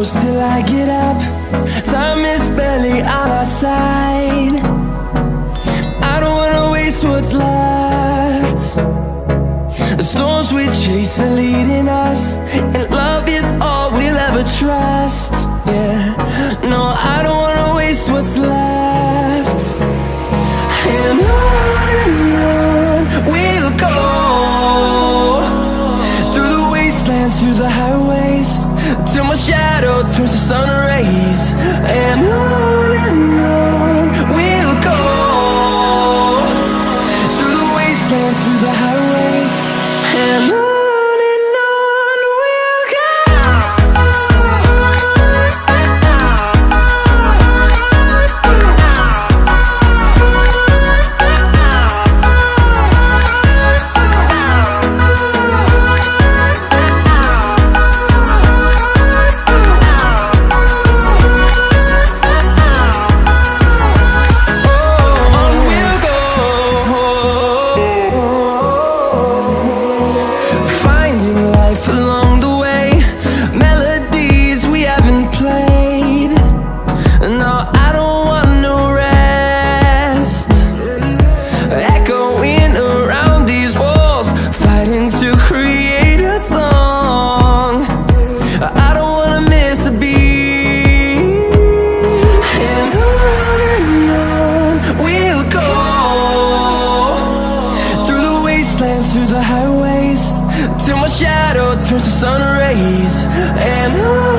goes till I get up. Time is barely on our side. I don't wanna waste what's left. The storms we chase are leading us, and love is all we'll ever trust. Yeah, no, I don't wanna waste what's left. And on we'll go, through the wastelands, through the highways, till my shadow turns to sun rays. And on we'll go, through the wastelands, through the highways, and on we'll go. Through the highways, till my shadow turns to sun rays. And on